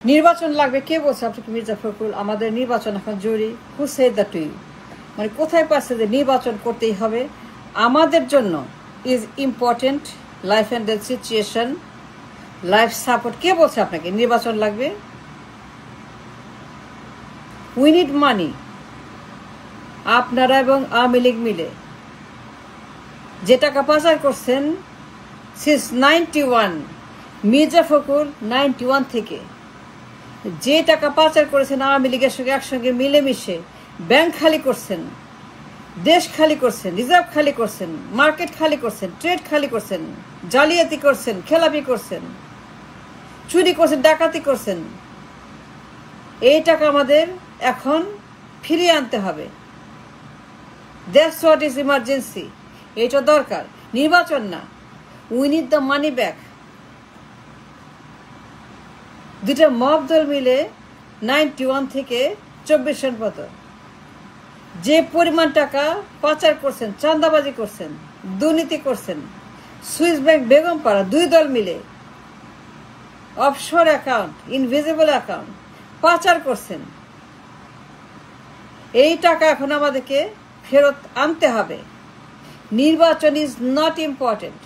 নির্বাচন লাগবে কে বলছে আপনাকে? মির্জা ফখরুল। আমাদের নির্বাচন এখন জরুরি। Who said that to you? মানে কোথায় পাচ্ছে যে নির্বাচন করতেই হবে? আমাদের জন্য is important life and death situation, life support. কে বলছে আপনাকে নির্বাচন লাগবে? We need money. আপনারা এবং আওয়ামী লীগ মিলে যে টাকা পাচার করছেন সিন্স 91, মির্জা ফখরুল 91 থেকে যে টাকা পাচার করেছেন আওয়ামী লীগের সঙ্গে একসঙ্গে মিলেমিশে, ব্যাংক খালি করছেন, দেশ খালি করছেন, রিজার্ভ খালি করছেন, মার্কেট খালি করছেন, ট্রেড খালি করছেন, জালিয়াতি করছেন, খেলাপি করছেন, চুরি করছেন, ডাকাতি করছেন। এই টাকা আমাদের এখন ফিরিয়ে আনতে হবে। That's what is emergency. এইটা দরকার, নির্বাচন না। We need the money back. দুটা মব দল মিলে 91 থেকে 24 সাল পর্যন্ত যে পরিমাণ টাকা পাচার করছেন, চাঁদাবাজি করছেন, দুর্নীতি করছেন, সুইস ব্যাংক, বেগমপাড়া, দুই দল মিলে অফশোর অ্যাকাউন্ট, ইনভিজিবল অ্যাকাউন্ট পাচার করছেন। এই টাকা এখন আমাদেরকে ফেরত আনতে হবে। নির্বাচন is not important,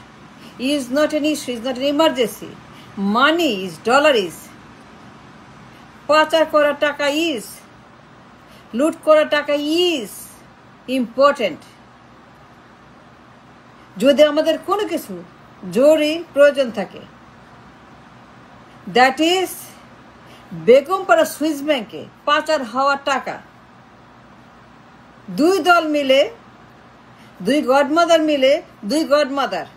is not an issue, is not an emergency. Money is, dollar is. পাচার করা টাকা ইজ, লুট করা টাকা ইজ ইম্পর্টেন্ট। যদি আমাদের কোনো কিছু জরুরি প্রয়োজন থাকে, দ্যাট ইজ বেগমপাড়া সুইস ব্যাংকে পাচার হওয়ার টাকা। দুই দল মিলে, দুই গডমাদার মিলে, দুই গডমাদার,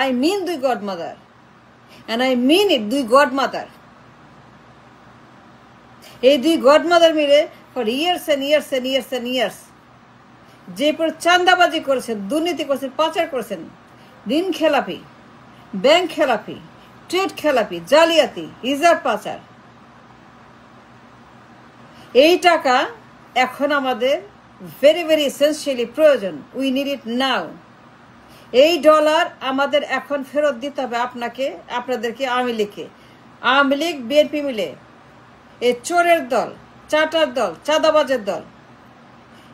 আই মিন দুই godmother, and I mean it, দুই গডমাদার। এই দুই গডমাদার মিলে for years and years and years and years যে চাঁদাবাজি করেছেন, দুর্নীতি করেছেন, পাচার করেছেন, ঋণ খেলাপি, ব্যাংক খেলাপি, ট্রেড খেলাপি, জালিয়াতি, রিজার্ভ পাচার। এই টাকা এখন আমাদের ভেরি ভেরি এসেনশিয়ালি প্রয়োজন। উই নিড ইট নাও। এই ডলার আমাদের এখন ফেরত দিতে হবে আপনাকে, আপনাদেরকে, আওয়ামী লীগকে। আওয়ামী লীগ, বিএনপি মিলে এই চোরের দল, চাটার দল, চাঁদাবাজের দল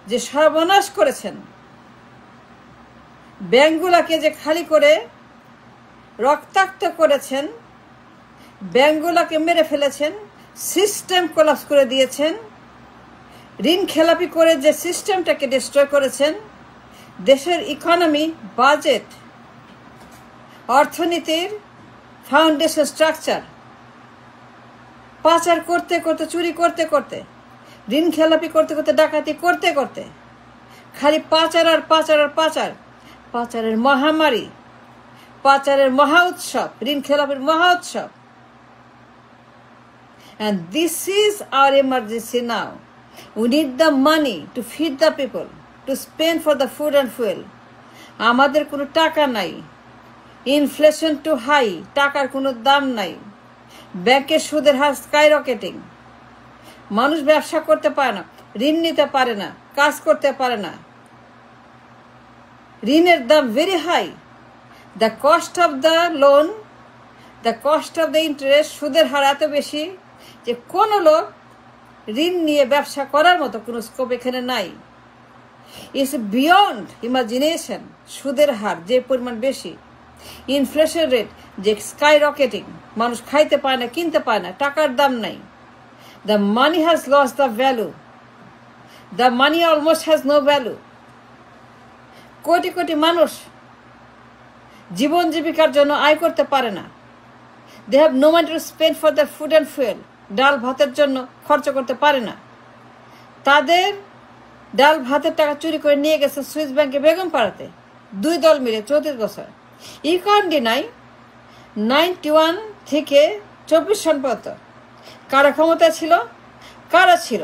যে সর্বনাশ করেছেন, ব্যাংকগুলাকে যে খালি করে রক্তাক্ত করেছেন, ব্যাংকগুলাকে মেরে ফেলেছেন, সিস্টেম কোলাপস করে দিয়েছেন, ঋণ খেলাপি করে যে সিস্টেমটাকে ডিস্ট্রয় করেছেন, দেশের ইকোনমি, বাজেট, অর্থনীতির ফাউন্ডেশন স্ট্রাকচার পাচার করতে করতে, চুরি করতে করতে, ঋণ খেলাপি করতে করতে, ডাকাতি করতে করতে, খালি পাচার আর পাচার আর পাচার। পাচারের মহামারী, পাচারের মহা উৎসব, ঋণ খেলাপির মহা উৎসব। And this is our emergency now. We need the money to feed the people, to spend for the food and fuel. আমাদের কোনো টাকা নাই, ইনফ্লেশন টু হাই, টাকার কোনো দাম নাই, ব্যাংকের সুদের হার স্কাই রকেটিং, মানুষ ব্যবসা করতে পারে না, ঋণ নিতে পারে না, কাজ করতে পারে না, ঋণের দাম very high. The cost of the loan, the cost of the interest, সুদের হার এত বেশি যে কোনো লোক ঋণ নিয়ে ব্যবসা করার মতো কোনো স্কোপ এখানে নাই। It's beyond imagination. সুদের হার যে পরিমাণ বেশি, ইনফ্লেশন রেট যে স্কাই রকেটিং, মানুষ খাইতে পায় না, কিনতে পায় না, টাকার দাম নাই। The money has loss the value, the money almost has no value. কোটি কোটি মানুষ জীবন জীবিকার জন্য আয় করতে পারে না। They have no money to spend for the food and fuel. ডাল ভাতের জন্য খরচ করতে পারে না। তাদের ডাল ভাতের টাকা চুরি করে নিয়ে গেছে সুইস ব্যাংকে, বেগমপাড়াতে, দুই দল মিলে 34 বছর। ই কান ডিনাই 91 থেকে 24 সাল পর্যন্ত কারা ক্ষমতা ছিল, কারা ছিল,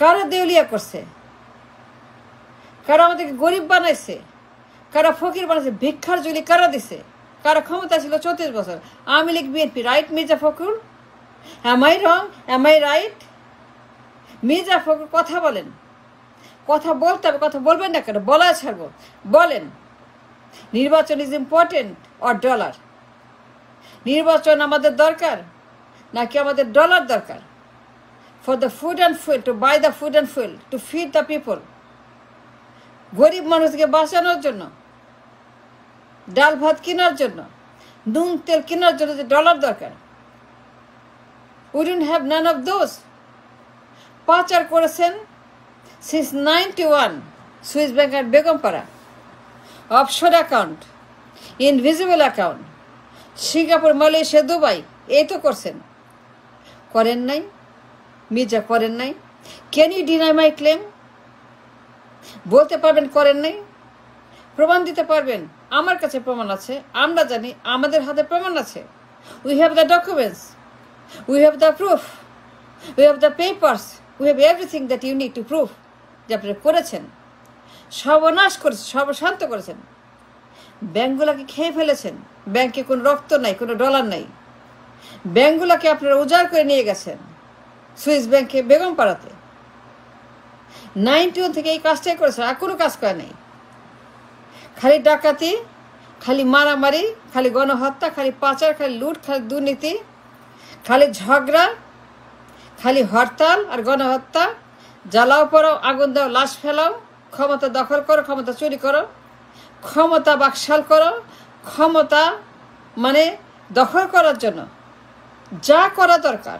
কারা দেউলিয়া করছে, কারা আমাদেরকে গরিব বানাইছে, কারা ফকির বানাইছে, ভিক্ষার জুলি কারা দিছে, কারা ক্ষমতা ছিল 34 বছর। Awami League, BNP. Right Mirza Fakhrul? Am I wrong? Am I right? Mirza Fakhrul কথা বলেন, কথা বলতে হবে। কথা বলবেন না কেন? বলা ছাড়বো, বলেন। নির্বাচন ইজ ইম্পর্টেন্ট অর ডলার? নির্বাচন আমাদের দরকার নাকি আমাদের ডলার দরকার? For the food and fuel, to buy the food and fuel, to feed the people. গরিব মানুষকে বাঁচানোর জন্য, ডাল ভাত কেনার জন্য, নুন তেল কেনার জন্য যে ডলার দরকার, we don't have none of those. পাচার করেছেন since 91 Swiss bank at Begumpara, offshore account, invisible account, Singapore, Malaysia, Dubai, এই তো করছেন। করেন নাই মির্জা, করেন নাই। Can you deny my claim? বলতে পারবেন করেন নাই? প্রমাণ দিতে পারবেন? আমার কাছে প্রমাণ আছে, আমরা জানি, আমাদের হাতে প্রমাণ আছে। We have the documents, we have the proof, we have the papers, we have everything that you need to proof যে আপনারা করেছেন। সর্বনাশ করেছেন, সর্বশান্ত করেছেন। ব্যাংকগুলোকে খেয়ে ফেলেছেন। ব্যাংকে কোনো রক্ত নাই, কোনো ডলার নাই। ব্যাংকগুলোকে আপনারা উজাড় করে নিয়ে গেছেন সুইস ব্যাংকে বেগমপাড়াতে। 91 থেকে এই কাজটাই করেছেন, আর কোনো কাজ করে নাই। খালি ডাকাতি, খালি মারামারি, খালি গণহত্যা, খালি পাচার, খালি লুট, খালি দুর্নীতি, খালি ঝগড়া, খালি হরতাল আর গণহত্যা। জ্বালাও পড়াও, আগুন দাও, লাশ ফেলাও, ক্ষমতা দখল করো, ক্ষমতা চুরি করো, ক্ষমতা বাকশাল করো, ক্ষমতা মানে দখল করার জন্য যা করা দরকার।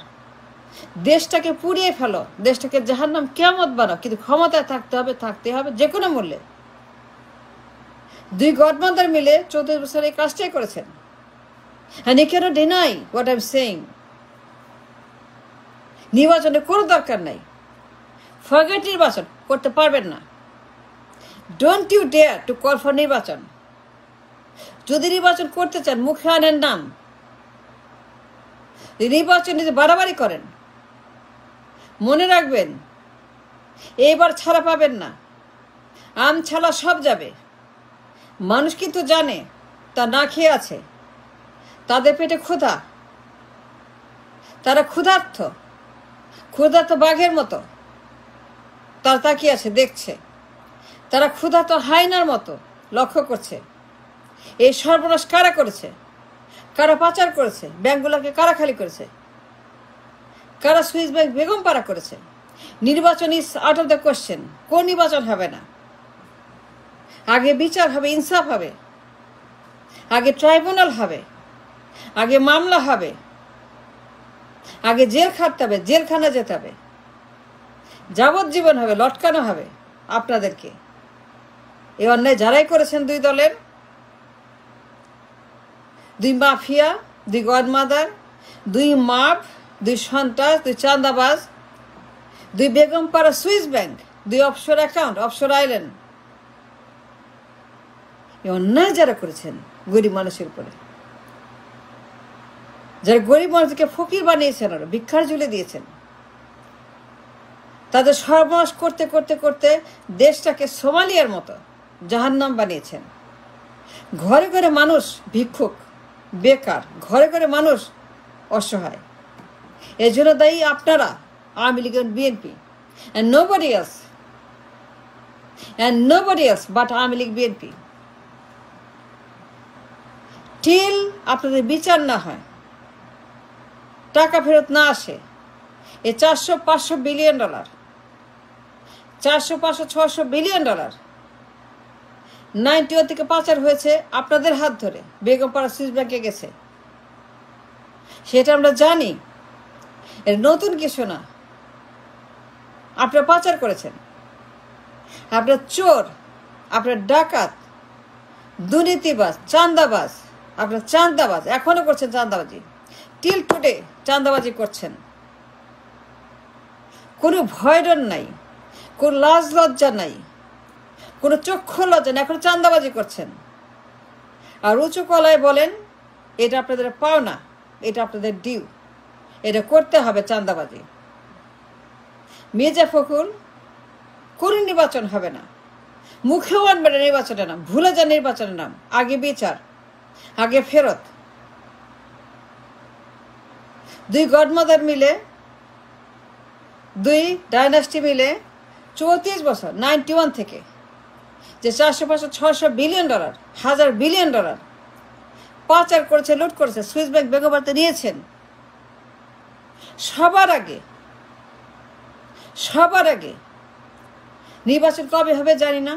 দেশটাকে পুড়িয়ে ফেলো, দেশটাকে জাহান্নাম কিয়ামত বানাও, কিন্তু ক্ষমতায় থাকতে হবে, থাকতে হবে যে কোনো মূল্যে। 2 গডমাদার মিলে 14 বছর এই কাজটাই করেছেন। And you cannot deny what I'm saying. নির্বাচনের কোনো দরকার নাই। ফরগেট নির্বাচন করতে পারবেন না। Don't you dare to call for নির্বাচন। যদি নির্বাচন করতে চান মুখে আনেন নাম। নির্বাচন যদি বাড়াবাড়ি করেন, মনে রাখবেন এইবার ছাড়া পাবেন না। আম ছাড়া সব যাবে। মানুষ কিন্তু জানে তা না খেয়ে আছে, তাদের পেটে ক্ষুধা, তারা ক্ষুধার্ত, ক্ষুধার্ত বাঘের মতো তারা তাকিয়ে আছে, দেখছে। তারা ক্ষুধার্ত হায়নার মতো লক্ষ্য করছে। এই সর্বনাশ কারা করেছে? কারা পাচার করেছে? ব্যাংকগুলোকে কারা খালি করেছে? কারা সুইস ব্যাংক বেগমপাড়া করেছে? নির্বাচন is out of the question. কোন নির্বাচন হবে না? আগে বিচার হবে, ইনসাফ হবে, আগে ট্রাইব্যুনাল হবে, আগে মামলা হবে, আগে জেল খাটতে হবে, জেলখানা যেতে হবে, যাবজ্জীবন হবে, লটকানো হবে আপনাদেরকে। এই অন্যায় যারাই করেছেন 2 দলের, 2 মাফিয়া, 2 গডমাদার, 2 মাফ, 2 সন্ত্রাস, 2 চাঁদাবাজ, 2 Begumpara Swiss bank, 2 offshore account, offshore island. এই অন্যায় যারা করেছেন গরিব মানুষের উপরে, যারা গরিব মানুষকে ফকির বানিয়েছেন, আর ভিক্ষার ঝুলে দিয়েছেন, তাদের সর্বনাশ করতে করতে করতে দেশটাকে সোমালিয়ার মতো জাহান্নাম বানিয়েছেন। ঘরে ঘরে মানুষ ভিক্ষুক, বেকার, ঘরে ঘরে মানুষ অসহায়। এর জন্য দায়ী আপনারা, Awami League, BNP, and nobody else but Awami League, BNP. Till আপনাদের বিচার না হয়, টাকা ফেরত না আসে, এ 400-500 বিলিয়ন ডলার, 400-500-600 বিলিয়ন ডলার 91 থেকে পাচার হয়েছে আপনাদের হাত ধরে, বেগমপাড়া সুইস ব্যাংকে গেছে। সেটা আমরা জানি, এর নতুন কিছু না। আপনারা পাচার করেছেন, আপনার চোর, আপনার ডাকাত, দুর্নীতিবাজ, চাঁদাবাজ, আপনার চাঁদাবাজ, এখনো করছেন চাঁদাবাজি, টিল টুডে চাঁদাবাজি করছেন। কোনো ভয় ডর নাই, কোনো লাজ লজ্জা নাই, কোনো চক্ষু লজ্জা নাই, এখন চাঁদাবাজি করছেন। আর উঁচু কলায় বলেন এটা আপনাদের পাওনা, এটা আপনাদের ডিউ, এটা করতে হবে চাঁদাবাজি। মির্জা ফখরুল, কোন নির্বাচন হবে না, মুখেও আনবে না নির্বাচনের নাম, ভুলে যান নির্বাচনের নাম। আগে বিচার, আগে ফেরত। 2 গডমাদার মিলে, 2 ডাইনাস্টি মিলে 34 বছর 91 থেকে যে 400-500-600 বিলিয়ন ডলার, 1000 বিলিয়ন ডলার পাচার করেছে, লুট করেছে, সুইস ব্যাংক বেগবাতে নিয়েছেন। সবার আগে নির্বাচন কবে হবে জানি না,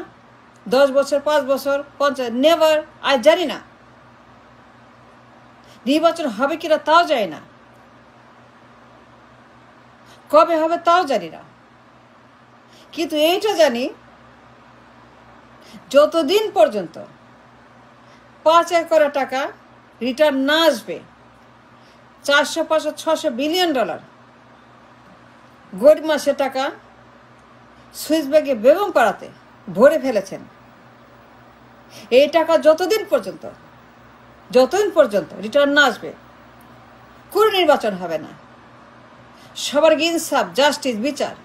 10 বছর, 5 বছর, 50, নেভার, আজ জানি না। নির্বাচন হবে কিনা তাও জানি না, কবে হবে তাও জানি না। কিন্তু এইটা জানি, যতদিন পর্যন্ত পাচার করা টাকা রিটার্ন না আসবে, 400, 500, 600 বিলিয়ন ডলার গরিব মাসের টাকা সুইস ব্যাংকে বেগম পাড়াতে ভরে ফেলেছেন। এই টাকা যতদিন পর্যন্ত রিটার্ন না আসবে, কোনো নির্বাচন হবে না। সবার ইনসাফ, জাস্টিস, বিচার